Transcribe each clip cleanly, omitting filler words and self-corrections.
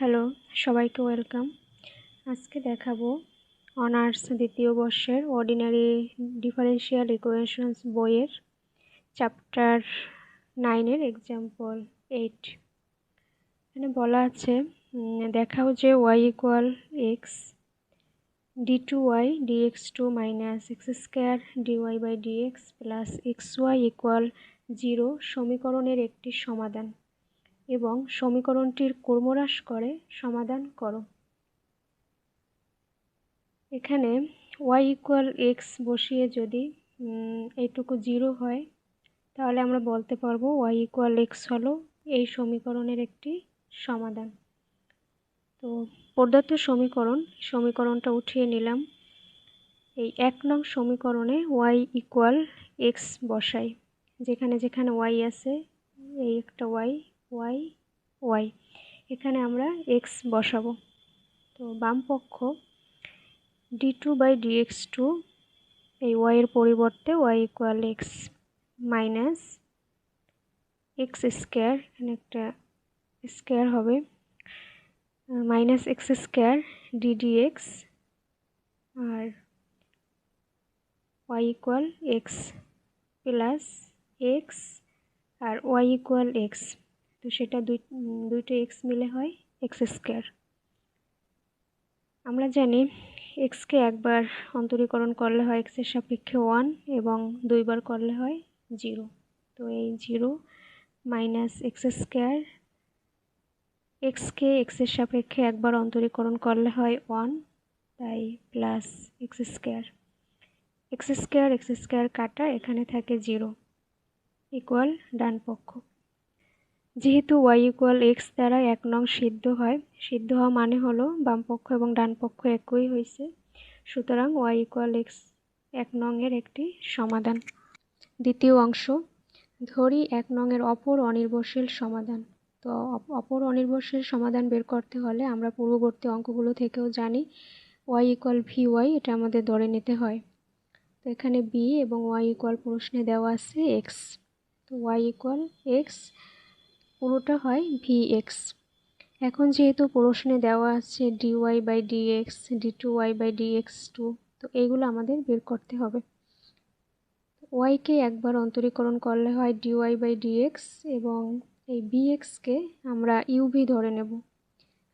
Hello, সবাইকে welcome. আজকে দেখাবো অনার্স দ্বিতীয় বর্ষের অর্ডিনারি ডিফারেনশিয়াল ইকুয়েশনস বইয়ের চ্যাপ্টার 9-এর এক্সাম্পল 8। এখানে বলা আছে দেখাও যে y equal x d2y dx2 minus x square dy by dx plus xy equal 0 সমীকরণের একটি সমাধান এবং সমীকরণটির ক্রমহ্রাস করে সমাধান করো। এখানে y ইকুয়াল এক্স বসিয়ে যদি এইটুকু 0 হয় তাহলে আমরা বলতে পারবো y ইকুয়াল এক্স হলো এই সমীকরণের একটি সমাধান। তো প্রদত্ত সমীকরণটা উঠিয়ে নিলাম। এই 1 নং সমীকরণে y ইকুয়াল এক্স বসাই, যেখানে যেখানে y আছে এই একটা y এখানে আমরা x বসাবো। তো বাম পক্ষ d2/dx2 এই y এর পরিবর্তে y equal x minus x square, এখানে একটা স্কোয়ার হবে, মাইনাস এক্স স্কোয়ার ddx আর y equal x plus x আর y ইকুয়াল এক্স। তো সেটা দুইটা এক্স মিলে হয় এক্স স্কোয়ার। আমরা জানি এক্সকে একবার অন্তরীকরণ করলে হয় এক্সের সাপেক্ষে 1 এবং দুইবার করলে হয় 0। তো এই 0 মাইনাস এক্স স্কোয়ার, এক্সকে এক্সের সাপেক্ষে একবার অন্তরীকরণ করলে হয় 1, তাই প্লাস এক্স স্কোয়ার কাটা, এখানে থাকে 0 ইকুয়াল ডান পক্ষ। যেহেতু y ইকুয়াল এক্স দ্বারা 1 নং সিদ্ধ হওয়া মানে হলো বাম পক্ষ এবং ডান পক্ষ একই হয়েছে, সুতরাং y ইকুয়াল এক্স 1 নং এর একটি সমাধান। দ্বিতীয় অংশ, ধরি 1 নং এর অপর অনির্ভরশীল সমাধান। তো অপর অনির্ভরশীল সমাধান বের করতে হলে আমরা পূর্ববর্তী অঙ্কগুলো থেকেও জানি y ইকুয়াল vy, এটা আমাদের ধরে নিতে হয়। তো এখানে b এবং y ইকুয়াল প্রশ্নে দেওয়া আছে x, তো y ইকুয়াল এক্স পুরোটা হয় vx। এখন যেহেতু প্রশ্নে দেওয়া আছে dy/dx d2y/dx2, তো এইগুলো আমাদের বের করতে হবে। y কে একবার অন্তরীকরণ করলে হয় dy/dx এবং এই bx-কে আমরা uv ধরে নেব।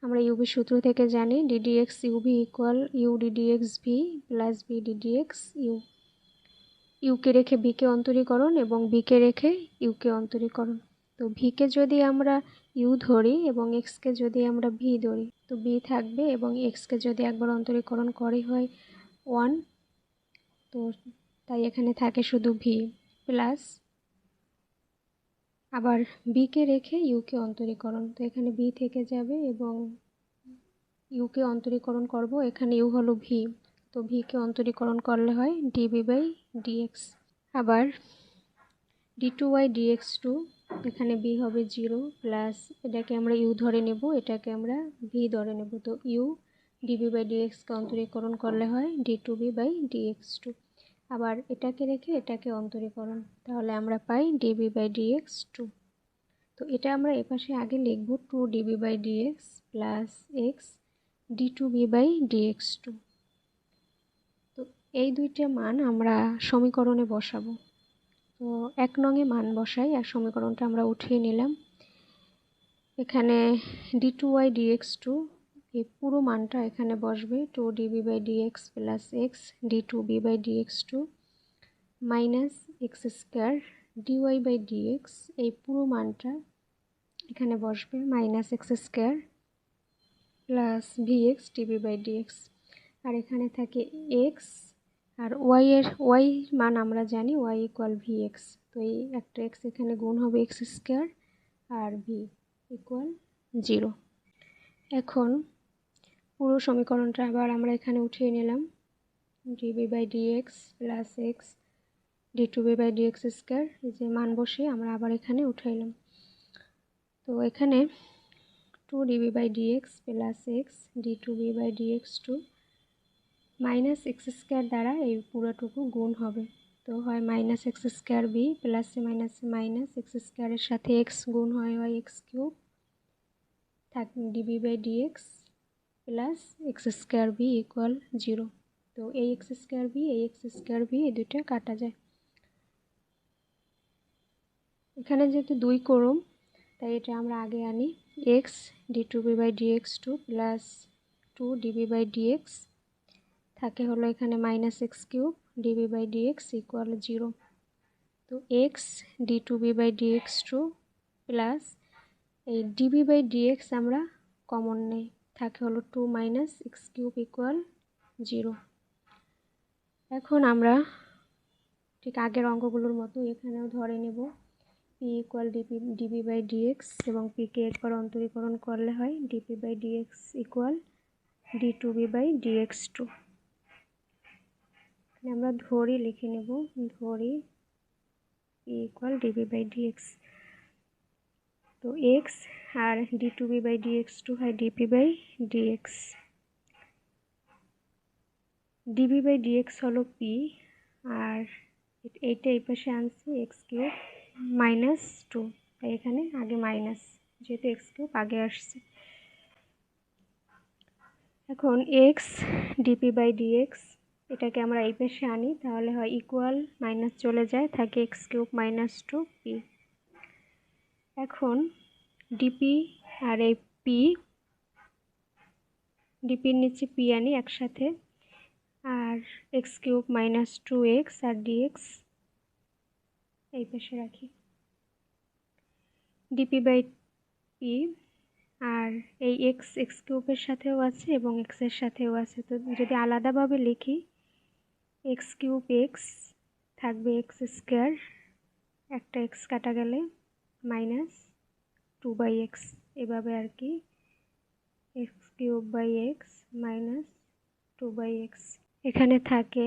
আমরা uv সূত্র থেকে জানি ddx uv equal u ddx v plus b ddx u। u কে রেখে b কে অন্তরীকরণ এবং b কে রেখে u কে অন্তরীকরণ। তো v কে যদি আমরা u ধরি এবং x কে যদি আমরা v ধরি, তো b থাকবে এবং x কে যদি একবার অন্তরীকরণ করি হয় 1, তো তাই এখানে থাকে শুধু v প্লাস আবার b কে রেখে u কে অন্তরীকরণ, তো এখানে b থেকে যাবে এবং u কে অন্তরীকরণ করব, এখানে u হলো v, তো v কে অন্তরীকরণ করলে হয় dv/dx। আবার d2y dx2, এখানে b হবে 0 প্লাস এটাকে আমরা u ধরে নেব, এটাকে আমরা v ধরে নেব, তো u dv/dx কে অন্তরীকরণ করলে হয় d2v/dx2। আবার এটাকে রেখে এটাকে অন্তরীকরণ, তাহলে আমরা পাই dv/dx2। তো এটা আমরা এপাশে আগে লিখব 2dv/dx প্লাস x d2v/dx2। তো এই দুইটা মান আমরা সমীকরণে বসাবো। তো 1 নং এ মান বসাই আর সমীকরণটা আমরা উঠিয়ে নিলাম। এখানে d2y dx2 এই পুরো মানটা এখানে বসবে 2dv/dx plus x d2v/dx2 minus x square dy/dx, এই পুরো মানটা এখানে বসবে minus x square plus vx dv/dx। আর এখানে থাকে x আর y মান আমরা জানি y ইকুয়াল vx, তো এই একটা x এখানে গুণ হবে এক্স স্কোয়ার আর v ইকুয়াল 0। এখন পুরো সমীকরণটা আবার আমরা এখানে উঠিয়ে নিলাম dv/dx plus x d2v/dx square, এই যে মান বসে আমরা আবার এখানে উঠাইলাম। তো এখানে 2dv/dx plus x d2v/dx2 minus x square দ্বারা এই পুরোটুকু গুণ হবে, তো হয় মাইনাস এক্স স্কোয়ার বি প্লাসে মাইনাসে মাইনাস এক্স স্কোয়ারের সাথে এক্স গুণ হয় x cube db by dx plus x square b equal 0। তো এই এক্স স্কোয়ার বি এই দুইটা কাটা যায়। এখানে যেহেতু 2 করম তাই এটা আমরা আগে আনি। X d two b by dx two plus 2 db by dx থাকে হলো এখানে minus x cube db by dx equal 0। তো x d two b by dx two plus এই ডিবি বাই ডিএক্স আমরা কমন নেই, থাকে হলো 2 মাইনাস এক্স কিউব ইকুয়াল 0। এখন আমরা ঠিক আগের অঙ্কগুলোর মতো এখানেও ধরে নেব p equal db by dx এবং পিকে একবার অন্তরীকরণ করলে হয় dp by dx equal d two b by dx two. আমরা ধরি লিখে নেব, ধরি p equal db by dx. তো এক্স আর d two b by dx two হয় dp by dx. Db by dx হলো পি আর এইটা এই পাশে আনছি এক্স কিউব মাইনাস 2, তাই এখানে আগে মাইনাস, যেহেতু এক্স কিউব আগে আসছে। এখন এক্স ডিপি বাই ডিএক্স এটাকে আমরা এই পাশে আনি, তাহলে হয় ইকুয়াল মাইনাস চলে যায়, থাকে এক্স কিউব মাইনাস 2 পি। এখন ডিপি আর এই পি, ডিপির নিচে পি আনি একসাথে, আর এক্স কিউব মাইনাস 2x আর ডিএক্স এই পাশে রাখি। ডিপি বাই পি আর এই এক্স কিউবের সাথেও আছে এবং এক্সের সাথেও আছে। তো যদি আলাদাভাবে লিখি এক্স কিউব এক্স থাকবে এক্স স্কোয়ার, একটা এক্স কাটা গেলে মাইনাস 2 বাই এক্স, এভাবে আর কি x cube by x minus 2 by x. এখানে থাকে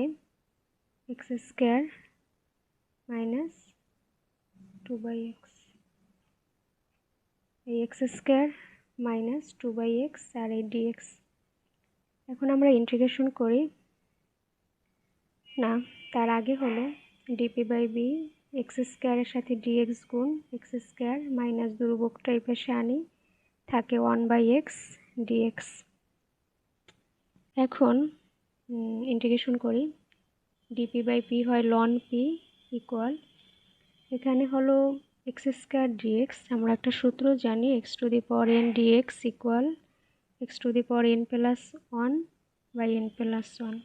x square minus 2 by x, এই x square minus 2 by x আর এই ডিএক্স। এখন আমরা ইন্টিগ্রেশন করি না, তার আগে হলো ডিপি বাই বি এক্স স্কোয়ারের সাথে ডিএক্স গুণ এক্স স্কোয়ার মাইনাস দুর্বকটা এই পাশে আনি, থাকে 1 বাই এক্স ডিএক্স। এখন ইন্টিগ্রেশন করি, ডিপি বাই পি হয় লন পি ইকুয়াল, এখানে হলো এক্স স্কোয়ার ডিএক্স, আমরা একটা সূত্র জানি x to the power n dx equal x to the power n plus 1 by n plus 1।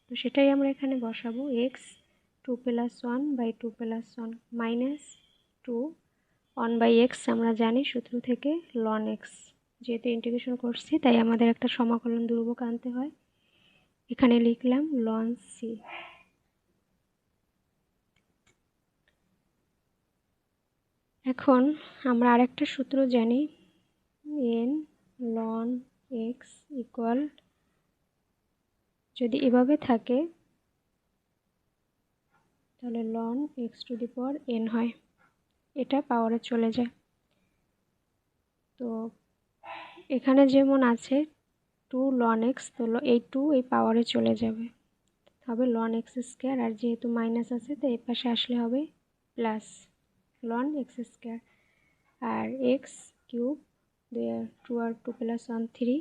তো সেটাই আমরা এখানে বসাবো, x 2 plus 1 by 2 plus 1 minus 2 1 by x আমরা জানি সূত্র থেকে লন এক্স, যেহেতু ইন্টিগ্রেশন করছি তাই আমাদের একটা সমাকলন ধ্রুবক আনতে হয়, এখানে লিখলাম লন সি। এখন আমরা আরেকটা সূত্র জানি এন লন এক্স ইকুয়াল, যদি এভাবে থাকে তাহলে ln x to the power n হয়, এটা পাওয়ারে চলে যায়। তো এখানে যেমন আছে 2 লন এক্স, তো এই 2 এই পাওয়ারে চলে যাবে, হবে লন এক্স স্কোয়ার, আর যেহেতু মাইনাস আছে তো এই পাশে আসলে হবে প্লাস লন এক্স স্কোয়ার, আর এক্স কিউব 2 আর 2 প্লাস 1 3,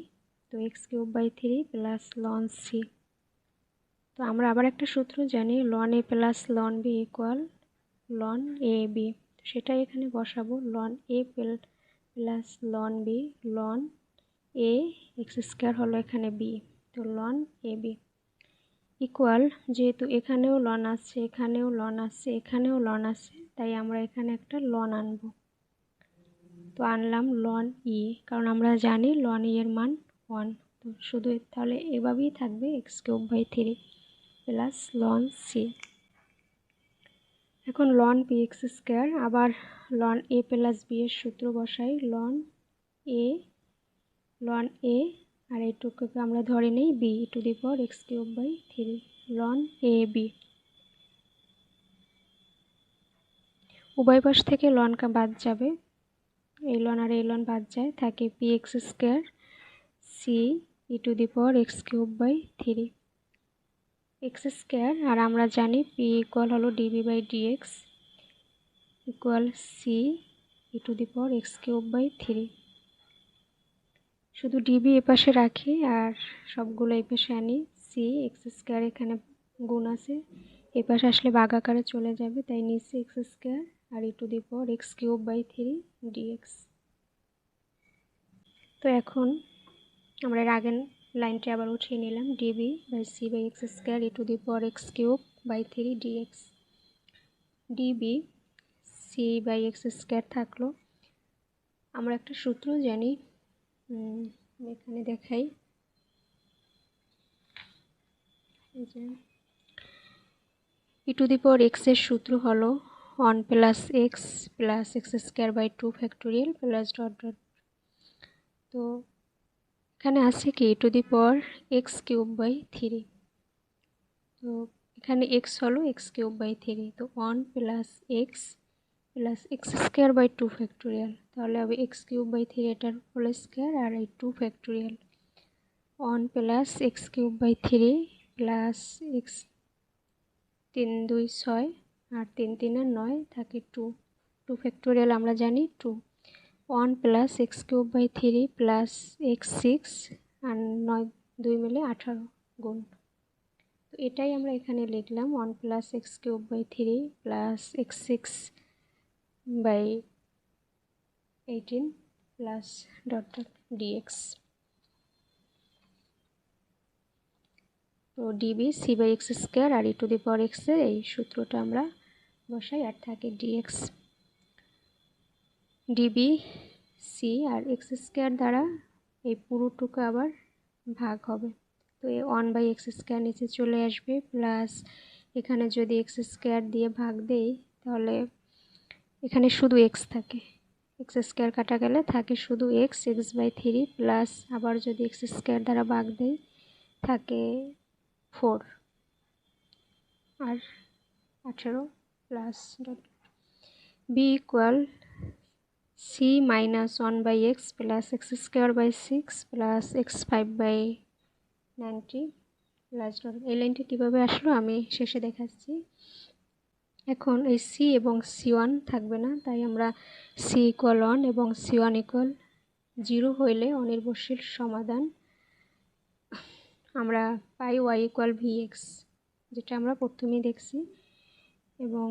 তো x cube by 3 plus ln c. তো আমরা আবার একটা সূত্র জানি ln a plus ln b equal ln a b, সেটাই এখানে বসাবো, ln a plus ln b, ln a x square হলো এখানে বি, তো লন এ বি ইকুয়াল, যেহেতু এখানেও লন আছে এখানেও লন আছে এখানেও লন আছে তাই আমরা এখানে একটা লন আনবো, তো আনলাম লন ই, কারণ আমরা জানি লন ই এর মান 1। তো শুধু তাহলে এভাবেই থাকবে x cube by 3 plus ln c. এখন লন পি এক্স স্কোয়ার, আবার লন এ প্লাস বি এর সূত্র বসাই, লন এ আর এইটুকুকে আমরা ধরে নেই b to the power x cube by 3 ln a b. উভয় পাশ থেকে লন বাদ যাবে, এই লন আর এই লন বাদ যায়, থাকে p x square c e to the power x cube by 3 x square, আর আমরা জানি পি ইকুয়াল হলো db by dx equal c e to the power x cube by 3। শুধু ডিবি এপাশে রাখি আর সবগুলো এই পাশে আনি। সি এক্স স্কোয়ার এখানে গুণ আছে, এপাশে আসলে ভাগ আকারে চলে যাবে, তাই নিচে এক্স স্কোয়ার আর e⁻x³/3 dx। তো এখন আমরা এর আগের লাইনটি আবার উঠিয়ে নিলাম, db/c/x² e⁻x³/3 dx। DB c/x² থাকলো। আমরা একটা সূত্র জানি, এখানে দেখাই, e⁻x এর সূত্র হলো 1 + x + x²/2 factorial plus dot dot. তো এখানে আছে কি e⁻x³/3, তো এখানে x হলো x³/3, তো 1 + x + x²/2 ফ্যাক্টোরিয়াল, তাহলে হবে x³/3 এটার হোল স্কোয়ার আর এই 2 ফ্যাক্টোরিয়াল। 1 + x³/3 + x 3 2 6 আর 3 3 9 থাকে 2 ফ্যাক্টোরিয়াল আমরা জানি 2। 1 + x³/3 + x 6 আর 9 2 মিলে 18 গুণ। তো এটাই আমরা এখানে লিখলাম 1 + x³/3 + x 6/18 plus dot dot dx। তো ডিবি c/x² আর e⁻x এর এই সূত্রটা আমরা বসাই আর থাকে dx। ডিবি সি আর x² দ্বারা এই পুরোটুকু আবার ভাগ হবে, তো এই 1/x² নিচে চলে আসবে, প্লাস এখানে যদি x² দিয়ে ভাগ দেই তাহলে এখানে শুধু x থাকে, x² কাটা গেলে থাকে শুধু x, x/3 প্লাস আবার যদি x² দ্বারা ভাগ দেই থাকে 4 আর 18 plus dot. B equal c-1/x plus x²/6 plus x5/90 plus dot. এই লাইনটা কীভাবে আসলো আমি শেষে দেখাচ্ছি। এখন এই সি এবং c1 থাকবে না, তাই আমরা c = 1 এবং c1 = 0 হইলে অনির্ভরশীল সমাধান আমরা পাই y = vx, যেটা আমরা প্রথমেই দেখছি, এবং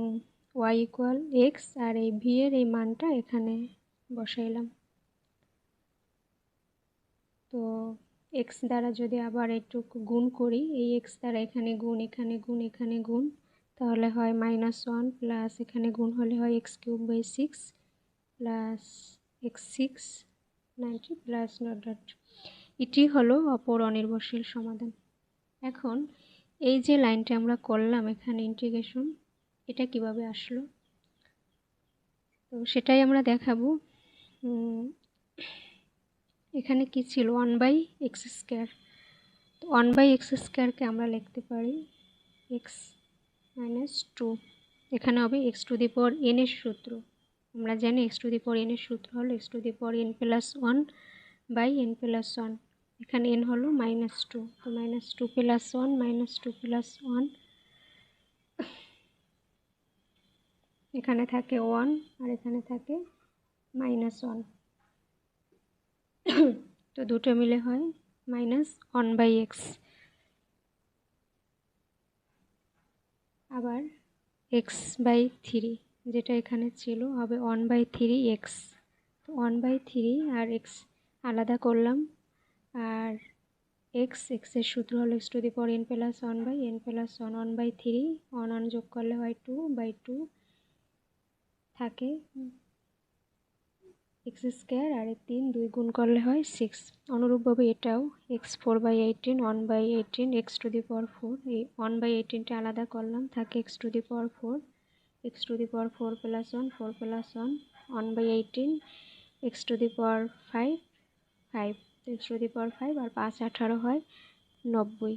y = x আর এই v এর এই মানটা এখানে বসাইলাম। তো x দ্বারা যদি আবার একটু গুণ করি, এই x দ্বারা এখানে গুণ, এখানে গুণ, এখানে গুণ, তাহলে হয় -1 প্লাস এখানে গুণ হলে হয় x³/6 plus x 6/90 plus dot dot. এটি হলো অপর অনির্ভরশীল সমাধান। এখন এই যে লাইনটা আমরা করলাম এখানে ইন্টিগ্রেশন, এটা কিভাবে আসলো তো সেটাই আমরা দেখাবো। এখানে কি ছিল 1/x², তো 1/x²কে আমরা লিখতে পারি x - 2, এখানে হবে x⁴n এর সূত্র। আমরা জানি x⁴n এর সূত্র হলো x⁴n+1/n+1, এখানে n হলো -2, তো -2 + 1 -2 + 1, এখানে থাকে 1 আর এখানে থাকে -1, তো দুটো মিলে হয় -1/x। আবার x/3 যেটা এখানে ছিল হবে 1/3x, তো 1/3 আর x আলাদা করলাম, আর x এর সূত্র হলো x⁴n+1/n+1, 1/3 1 1 যোগ করলে হয় 2/2 থাকে x² আর 3 2 গুণ করলে হয় 6। অনুরূপভাবে এটাও x4/18 1/18 x⁴, এই 1/18টা আলাদা করলাম, থাকে x⁴, x⁴ + 1 4 + 1 1/18 x⁵ 5, x⁵ আর 5 18 হয় 90।